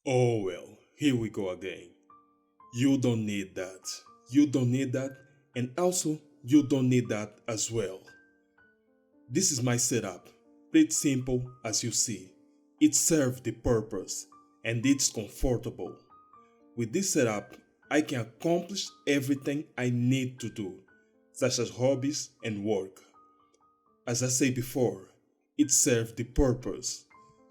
Oh well, here we go again. You don't need that. You don't need that, and also you don't need that as well. This is my setup. Pretty simple as you see. It serves the purpose and it's comfortable. With this setup, I can accomplish everything I need to do, such as hobbies and work. As I said before, it serves the purpose.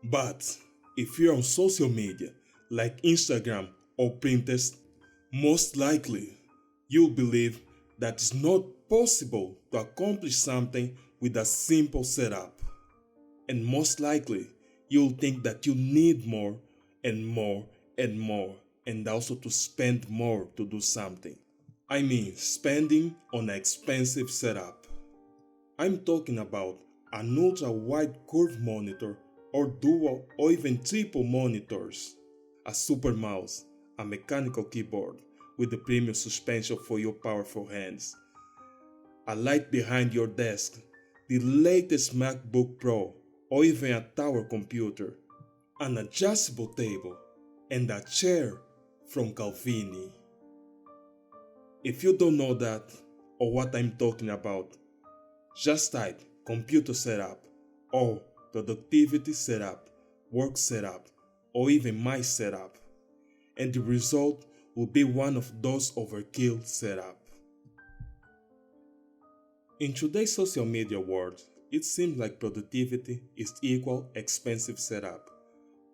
But if you're on social media like Instagram or Pinterest, most likely you'll believe that it's not possible to accomplish something with a simple setup. And most likely you'll think that you need more and more and more, and also to spend more to do something. I mean, spending on an expensive setup. I'm talking about an ultra wide curve monitor or dual or even triple monitors, a super mouse, a mechanical keyboard with the premium suspension for your powerful hands, a light behind your desk, the latest MacBook Pro or even a tower computer, an adjustable table, and a chair from Calvini. If you don't know that or what I'm talking about, just type computer setup or productivity setup, work setup, or even my setup, and the result will be one of those overkill setup. In today's social media world, it seems like productivity is equal expensive setup,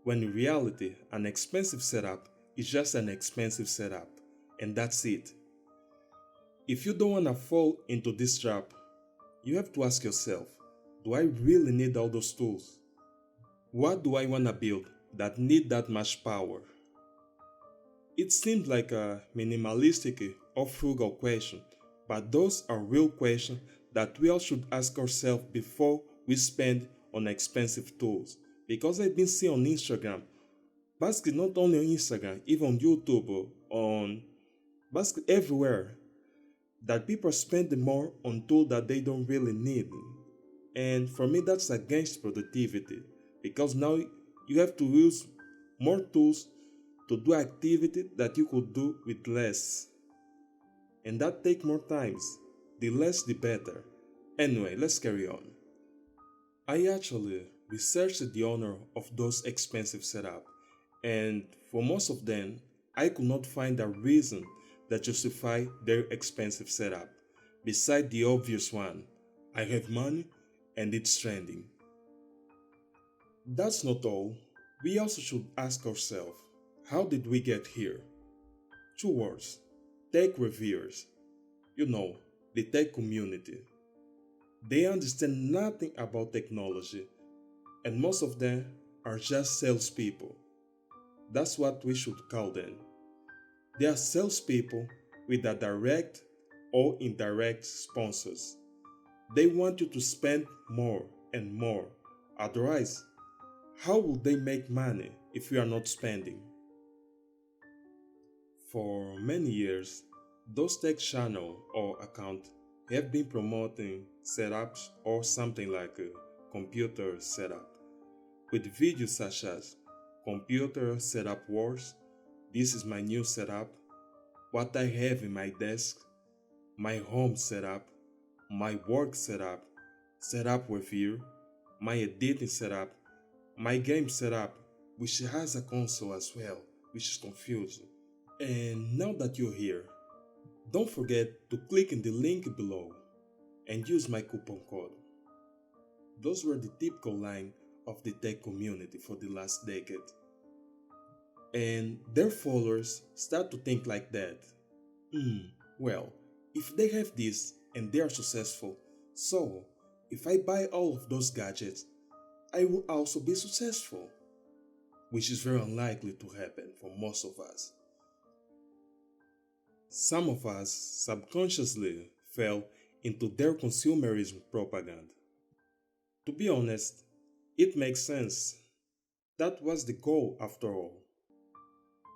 when in reality, an expensive setup is just an expensive setup, and that's it. If you don't want to fall into this trap, you have to ask yourself, do I really need all those tools? What do I want to build that need that much power? It seems like a minimalistic or frugal question, but those are real questions that we all should ask ourselves before we spend on expensive tools. Because I've been seeing on Instagram, basically not only on Instagram, even on YouTube, on basically everywhere, that people are spending more on tools that they don't really need. And for me, that's against productivity because now you have to use more tools to do activity that you could do with less. And that take more times. The less the better. Anyway, let's carry on. I actually researched the owner of those expensive setup, and for most of them, I could not find a reason that justify their expensive setup, beside the obvious one, I have money and it's trending. That's not all. We also should ask ourselves, how did we get here? Two words, tech reviewers. You know, the tech community. They understand nothing about technology, and most of them are just salespeople. That's what we should call them. They are salespeople with a direct or indirect sponsors. They want you to spend more and more. Otherwise, how will they make money if you are not spending? For many years, those tech channel or account have been promoting setups or something like a computer setup with videos such as computer setup wars, this is my new setup, what I have in my desk, my home setup, my work setup, setup review, my editing setup, my game setup, which has a console as well, which is confusing. And now that you're here, don't forget to click in the link below and use my coupon code. Those were the typical line of the tech community for the last decade. And their followers start to think like that. Well, if they have this and they are successful, so if I buy all of those gadgets, I will also be successful. Which is very unlikely to happen for most of us. Some of us subconsciously fell into their consumerism propaganda. To be honest, it makes sense. That was the goal after all.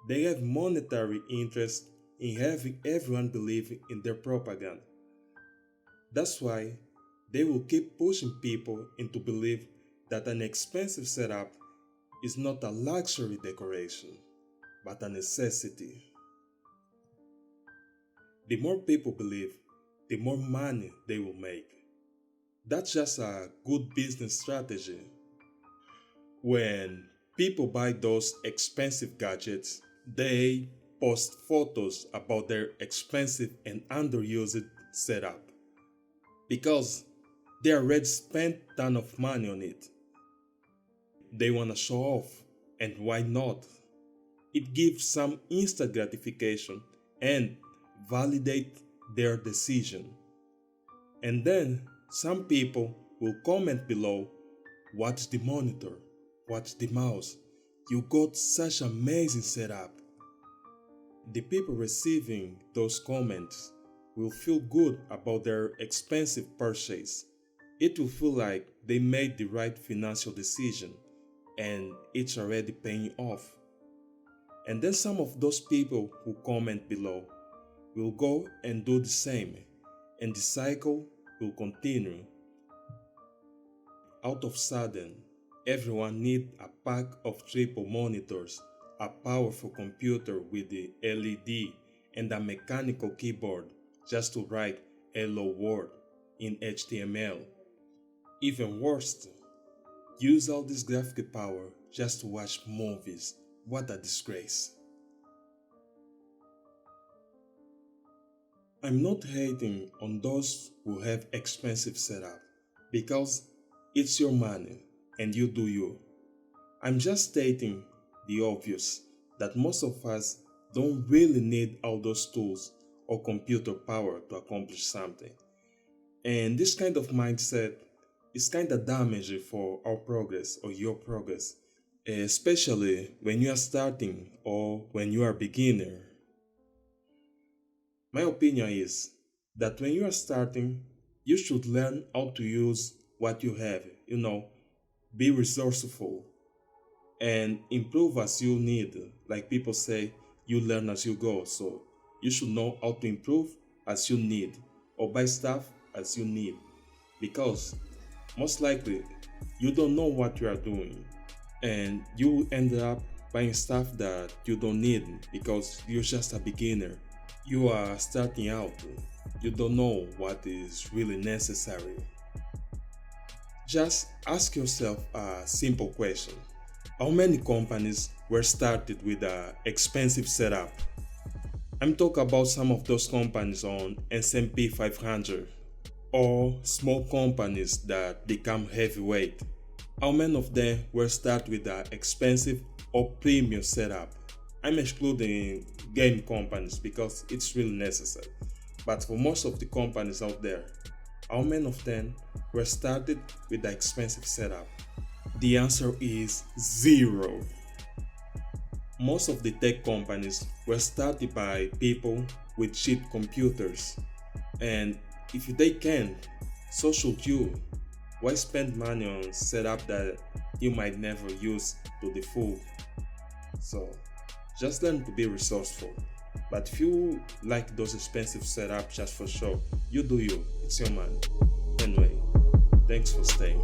They have monetary interest in having everyone believe in their propaganda. That's why they will keep pushing people into belief that an expensive setup is not a luxury decoration. but a necessity. The more people believe, the more money they will make. That's just a good business strategy. When people buy those expensive gadgets, they post photos about their expensive and underused setup because they already spent a ton of money on it. They want to show off, and why not? It gives some instant gratification and validate their decision. And then some people will comment below, watch the monitor, watch the mouse, you got such amazing setup. The people receiving those comments will feel good about their expensive purchase. It will feel like they made the right financial decision and it's already paying off. And then some of those people who comment below will go and do the same, and the cycle will continue. Out of sudden, everyone needs a pack of triple monitors, a powerful computer with the LED, and a mechanical keyboard just to write hello world in HTML. Even worse, use all this graphic power just to watch movies. What a disgrace. I'm not hating on those who have expensive setup because it's your money and you do you. I'm just stating the obvious that most of us don't really need all those tools or computer power to accomplish something. And this kind of mindset is kind of damaging for our progress or your progress, especially when you are starting or when you are a beginner. My opinion is that when you are starting, you should learn how to use what you have, be resourceful and improve as you need. Like people say, you learn as you go. So you should know how to improve as you need or buy stuff as you need, because most likely you don't know what you are doing and you end up buying stuff that you don't need because you're just a beginner. You are starting out. You don't know what is really necessary. Just ask yourself a simple question. How many companies were started with an expensive setup? I'm talking about some of those companies on S&P 500 or small companies that become heavyweight. How many of them were started with an expensive or premium setup? I'm excluding game companies because it's really necessary. But for most of the companies out there, how many of them were started with an expensive setup? The answer is 0. Most of the tech companies were started by people with cheap computers. And if they can, so should you. Why spend money on setup that you might never use to the full? So just learn to be resourceful. But if you like those expensive setups just for show, you do you. It's your money. Anyway, thanks for staying.